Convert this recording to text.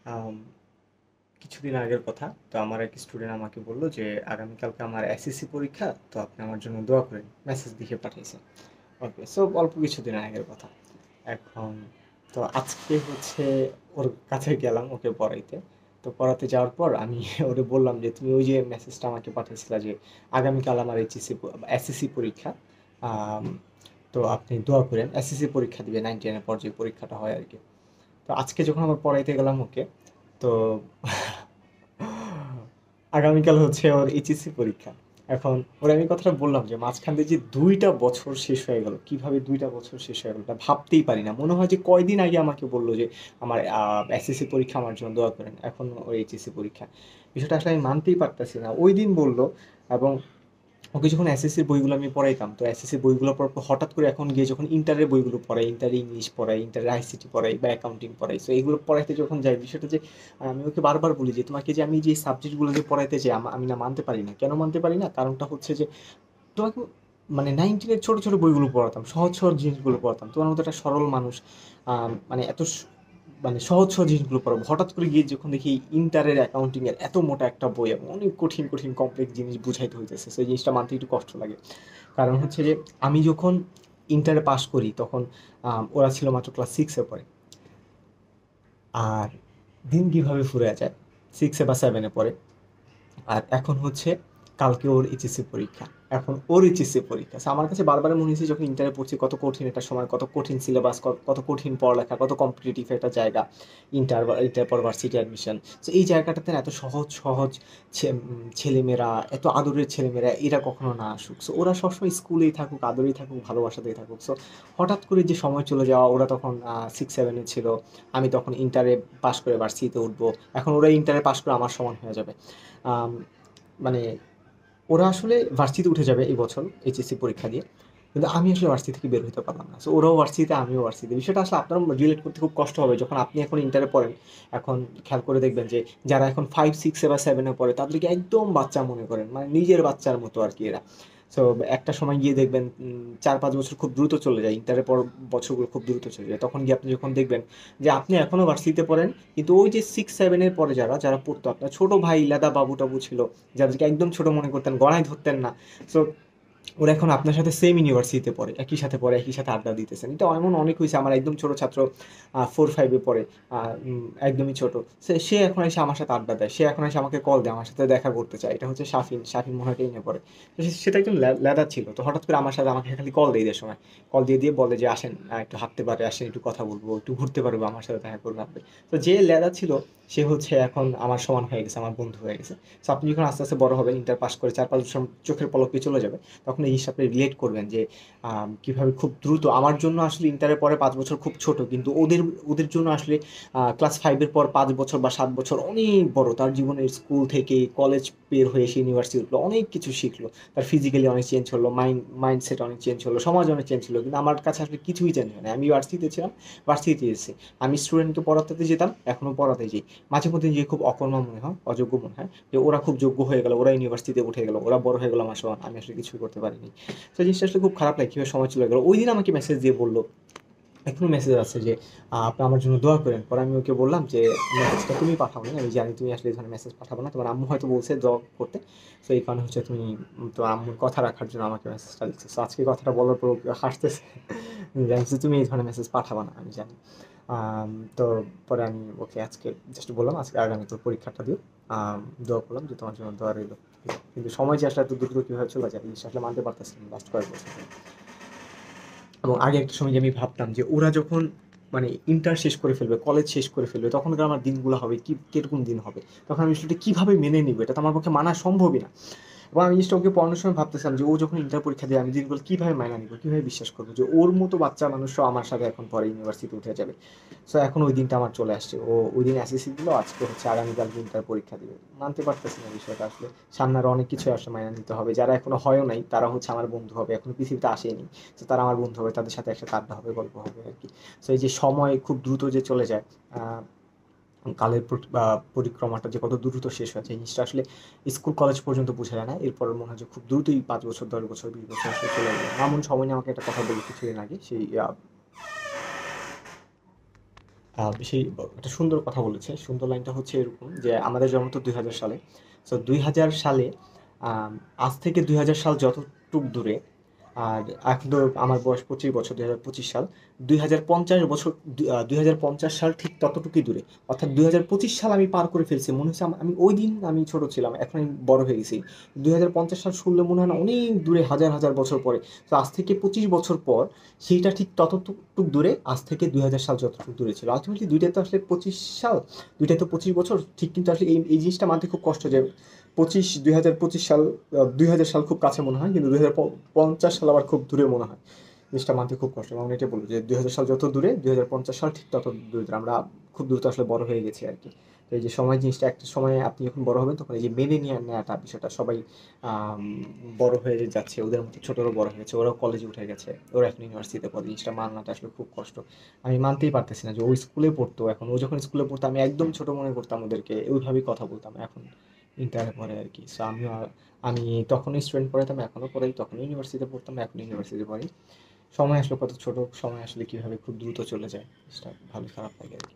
আম কিছুদিন আগের কথা। তো আমার এক স্টুডেন্ট আমাকে বলল যে, "আগামীকালকে আমার এসএসসি পরীক্ষা। তো আপনি আমার জন্য দোয়া করেন।" মেসেজ লিখে পাঠিয়েছে। ওকে। সো অল্প কিছুদিন আগের কথা। এখন তো আজকে হচ্ছে ওর কাছে গেলাম ওকে পড়াইতে। তো পড়াতে যাওয়ার পর আমি ওরে বললাম যে, "তুমি ওই যে মেসেজটা আমাকে পাঠিয়েছিলা যে, আগামীকাল আমার এসএসসি পরীক্ষা। আম তো আপনি দোয়া করেন।" এসএসসি পরীক্ষা দিবে 9, 10 এর পর যে পরীক্ষাটা হয় আরকি। তো আজকে যখন আবার পড়াইতে গেলাম ওকে, তো আগামীকাল হচ্ছে ওর এইচএসসি পরীক্ষা। এখন ওর আমি কথাটা বললাম যে মাঝখান দিয়ে যে ২টা বছর শেষ হয়ে গেল। কিভাবে ২টা বছর শেষ হয়ে গেল এটা ভাবতেই পারি না। মনে হয় যে কয়দিন আগে আমাকে বলল যে আমার এসএসসি পরীক্ষা আমার জন্য দোয়া করেন। এখন ওর এইচএসসি পরীক্ষা। বিষয়টা আসলে আমি মানতেই পারতেছি না। ওইদিন বলল এবং ওকে যখন এসএসসির বইগুলো আমি পড়াইতাম, তো এসএসসির বইগুলো পড়ার পর হঠাৎ করে এখন গিয়ে যখন ইন্টারের বইগুলো পড়াই, ইন্টারে ইংলিশ পড়াই, ইন্টারে আইসিটি পড়াই বা অ্যাকাউন্টিং পড়াই। সো এগুলো পড়াইতে যখন যাই বিষয়টা যে আমি ওকে বারবার বলি যে, "তোমাকে যে আমি যে সাবজেক্টগুলো যে পড়াইতে যাই আমি না মানতে পারি না।" কেন মানতে পারি না? কারণটা হচ্ছে যে তোমাকে মানে 9, 10 এর ছোট, ছোট বইগুলো পড়াতাম। সহজ, সহজ জিনিসগুলো পড়াতাম। তোমার মতো একটা সরল মানুষ মানে এত মানে সহজ, সহজ জিনিসগুলো পড়াবো। হঠাৎ করে গিয়ে যখন দেখি ইন্টারের অ্যাকাউন্টিং এর এত মোটা একটা বই এবং অনেক কঠিন, কঠিন কমপ্লেক্স জিনিস বুঝাইতে হইতেছে। সেই জিনিসটা মানতে একটু কষ্ট লাগে। কারণ হচ্ছে যে আমি যখন ইন্টারে পাস করি তখন ওরা ছিল মাত্র ক্লাস 6 এ পড়ে। আর দিন কিভাবে ফুরিয়ে যায় 6 এ বা 7 এ পড়ে। আর এখন হচ্ছে কালকে ওর এইচএসসি পরীক্ষা। এখন ওর এইচএসসি পরীক্ষা। সো আমার কাছে বারবার মনে হয়েছে যখন ইন্টারে পড়ছি কত কঠিন একটা সময়, কত কঠিন সিলেবাস, কত কঠিন পড়ালেখা, কত কম্পিটিটিভ একটা জায়গা। ইন্টার পর ভার্সিটি অ্যাডমিশন। সো এই জায়গাটাতে না এত সহজ, সহজ ছেলেমেয়েরা, এত আদরের ছেলেমেয়েরা এরা কখনো না আসুক। সো ওরা সবসময় স্কুলেই থাকুক, আদরেই থাকুক, ভালোবাসাতেই থাকুক। সো হঠাৎ করে যে সময় চলে যাওয়া, ওরা তখন 6, 7 এ ছিল। আমি তখন ইন্টারে পাস করে ভার্সিটিতে উঠবো। এখন ওরা ইন্টারে পাস করে আমার সমান হয়ে যাবে। আম মানে ওরা আসলে ভার্সিটিতে উঠে যাবে এই বছর এইচএসসি পরীক্ষা দিয়ে। কিন্তু আমি আসলে ভার্সিটি থেকে বের হইতে পারলাম না। সো ওরাও ভার্সিটিতে, আমিও ভার্সিটিতে। বিষয়টা আসলে আপনার রিলেট করতে খুব কষ্ট হবে। যখন আপনি এখন ইন্টারে পড়েন, এখন খেয়াল করে দেখবেন যে যারা এখন 5, 6 এ বা 7 এ পড়ে তাদেরকে একদম বাচ্চা মনে করেন। মানে নিজের বাচ্চার মতো আরকি এরা। সো একটা সময় গিয়ে দেখবেন ৪-৫ বছর খুব দ্রুত চলে যায়। ইন্টারের পর বছরগুলো খুব দ্রুত চলে যায়। তখন গিয়ে আপনি যখন দেখবেন যে আপনি এখনো ভার্সিটিতে পড়েন, কিন্তু ওই যে 6-7 এর পরে যারা পড়তো, আপনার ছোট ভাই লেদা বাবু-টাবু ছিল, যাদেরকে একদম ছোট মনে করতেন, গণায় ধরতেন না। সো ওরা এখন আপনার সাথে সেম ইউনিভার্সিটিতে পড়ে, একই সাথে পড়ে, একই সাথে আড্ডা দিতেছেন। এটা এমন অনেক হয়েছে। আমার একদম ছোট ছাত্র 4-5 এ পড়ে, একদমই ছোট। সে এখন এসে আমার সাথে আড্ডা দেয়, সে এখন এসে আমাকে কল দেয়, আমার সাথে দেখা করতে চায়। এটা হচ্ছে শাফিন, শাফিন মনে হয় টেনে পড়ে। তো সেটা একজন ল্যাদা ছিল। তো হঠাৎ করে আমার সাথে আমাকে খালি কল দেয় ঈদের সময়। কল দিয়ে দিয়ে বলে যে, "আসেন, একটু হাঁটতে পারে, আসেন একটু কথা বলবো, একটু ঘুরতে পারবো, আমার সাথে দেখা করবেন আপনি।" তো যে ল্যাদা ছিল সে হচ্ছে এখন আমার সমান হয়ে গেছে, আমার বন্ধু হয়ে গেছে। সো আপনি যখন আস্তে আস্তে বড় হবেন, ইন্টার পাস করে 4-5 বছর চোখের পলকে চলে যাবে, তখন এই জিনিসটা আপনি রিলেট করবেন যে কিভাবে খুব দ্রুত আমার জন্য আসলে ইন্টারের পরে 5 বছর খুব ছোট, কিন্তু ওদের ওদের জন্য আসলে ক্লাস 5 এর পর 5 বছর বা 7 বছর অনেক বড়। তার জীবনের স্কুল থেকে কলেজ বের হয়ে এসে ইউনিভার্সিটি উঠলো, অনেক কিছু শিখলো। তার ফিজিক্যালি অনেক চেঞ্জ হলো, মাইন্ডসেট অনেক চেঞ্জ হলো, সমাজ অনেক চেঞ্জ হলো। কিন্তু আমার কাছে আসলে কিছুই চেঞ্জ হয় না। আমি ভার্সিটিতে ছিলাম, ভার্সিটিতে এসেছি। আমি স্টুডেন্টকে পড়াতে যেতাম, এখনো পড়াতে যাই। মাঝে মধ্যে নিজে খুব অকর্মা মনে হয়, অযোগ্য মনে হয় যে ওরা খুব যোগ্য হয়ে গেল, ওরা ইউনিভার্সিটিতে উঠে গেল, ওরা বড় হয়ে গেল আমার সমান, আমি আসলে কিছুই করতে পারিনি। তো জিনিসটা আসলে খুব খারাপ লাগে কিভাবে সময় চলে গেল। ওই দিন আমাকে মেসেজ দিয়ে বলল, এখনো মেসেজ আছে যে আপনি আমার জন্য দোয়া করেন। পরে আমি ওকে বললাম যে মেসেজটা তুমি পাঠাওনি, আমি জানি তুমি আসলে এই ধরনের মেসেজ পাঠাবো না, তোমার আম্মু হয়তো বলছে দোয়া করতে। তো এই কারণে হচ্ছে তুমি তোমার আম্মুর কথা রাখার জন্য আমাকে মেসেজটা লিখছো। তো আজকে কথাটা বলার পর ও হাসতেছে, জানছি তুমি এই ধরনের মেসেজ পাঠাবা না, আমি জানি। তো পরে আমি ওকে আজকে জাস্ট বললাম আজকে আগামী তোর পরীক্ষাটা দিও, দোয়া করলাম যে তোমার জন্য দোয়া রইলো। কিন্তু সময় যে আসলে এত দ্রুত কীভাবে চলে যায় এই জিনিসটা আসলে মানতে পারতেছি না লাস্ট কয়েক বছর ধরে। এবং আগে একটা সময় যে আমি ভাবতাম যে ওরা যখন মানে ইন্টার শেষ করে ফেলবে, কলেজ শেষ করে ফেলবে, তখনকার আমার দিনগুলো হবে কি, কিরকম দিন হবে, তখন আমি সেটা কিভাবে মেনে নিব, এটা তো আমার পক্ষে মানা সম্ভবই না। এবং আমি জিনিসটা ওকে পড়ানোর সময় ভাবতেছিলাম যে ও যখন ইন্টার পরীক্ষা দেয় আমি দিনগুলো কিভাবে মানা নিব, কিভাবে বিশ্বাস করবো যে ওর মতো বাচ্চা মানুষরাও আমার সাথে এখন পরে ইউনিভার্সিটি উঠে যাবে। সো এখন ওই দিনটা আমার চলে আসছে, ও ওই দিন এসএসসি দিল, আজকে হচ্ছে আগামীকাল ইন্টার পরীক্ষা দিবে। মানতে পারতেছি না বিষয়টা আসলে। সামনে আরো অনেক কিছু আসলে মাইনা নিতে হবে। যারা এখনো হয়ও নাই তারা হচ্ছে আমার বন্ধু হবে, এখনো পৃথিবীতে আসেনি। তো তারা আমার বন্ধু হবে, তাদের সাথে একসাথে আড্ডা হবে, গল্প হবে আর কি। সো এই যে সময় খুব দ্রুত যে চলে যায়, আহ, কালের পরিক্রমাটা যে কত দ্রুত শেষ হয়েছে এই জিনিসটা আসলে স্কুল কলেজ পর্যন্ত বোঝা যায় না। এরপর মনে হয় যে খুব দ্রুতই 5 বছর, 10 বছর, 20 বছর আসলে চলে গেল। মামুন সময় নিয়ে আমাকে একটা কথা বলি কিছুদিন আগে, সেই বেশি একটা সুন্দর কথা বলেছে। সুন্দর লাইনটা হচ্ছে এরকম যে আমাদের জন্ম তো 2000 সালে। সো 2000 সালে আজ থেকে 2000 সাল যতটুক দূরে, আর এখন তো আমার বয়স 25 বছর, 2025 সাল, 2050 বছর, 2050 সাল ঠিক ততটুকুই দূরে। অর্থাৎ 2025 সাল আমি পার করে ফেলছি, মনে হচ্ছে আমি ওই দিন আমি ছোট ছিলাম, এখন আমি বড় হয়ে গেছি। 2050 সাল শুনলে মনে হয় না অনেক দূরে, হাজার হাজার বছর পরে। তো আজ থেকে 25 বছর পর সেইটা ঠিক ততটুক দূরে আজ থেকে 2000 সাল যতটুকু দূরে ছিল। আলটিমেটলি দুইটাই তো আসলে 25 সাল, দুইটাই তো 25 বছর ঠিক। কিন্তু আসলে এই জিনিসটা মানতে খুব কষ্ট যে 2025 সাল, 2000 সাল খুব কাছে মনে হয়, কিন্তু 2050 সাল আবার খুব দূরে মনে হয়। জিনিসটা মানতে খুব কষ্ট। এবং এটা বলবো যে 2000 সাল যত দূরে, 2050 সাল ঠিক তত দূরে। আমরা খুব দ্রুত আসলে বড় হয়ে গেছি আর কি। তো এই যে সময় জিনিসটা, একটা সময় আপনি যখন বড় হবেন তখন এই যে মেনে নিয়ে নেওয়াটা বিষয়টা, সবাই আম, বড় হয়ে যাচ্ছে, ওদের মতো ছোটরাও বড় হয়ে গেছে, ওরাও কলেজে উঠে গেছে, ওরা এখন ইউনিভার্সিটিতে পড়ে। জিনিসটা মানাটা আসলে খুব কষ্ট। আমি মানতেই পারতেছি না যে ও স্কুলে পড়তো, এখন ও যখন স্কুলে পড়তো আমি একদম ছোট মনে করতাম ওদেরকে, ওইভাবেই কথা বলতাম। এখন ইন্টারে পড়ে আর কি। সো আমি তখনই স্টুডেন্ট পড়াতাম, এখনও পড়াই, তখন ইউনিভার্সিটিতে পড়তাম, এখন ইউনিভার্সিটিতে পড়ি। সময় আসলে কত ছোট, সময় আসলে কিভাবে খুব দ্রুত চলে যায়, সেটা ভালো খারাপ লাগে আর কি।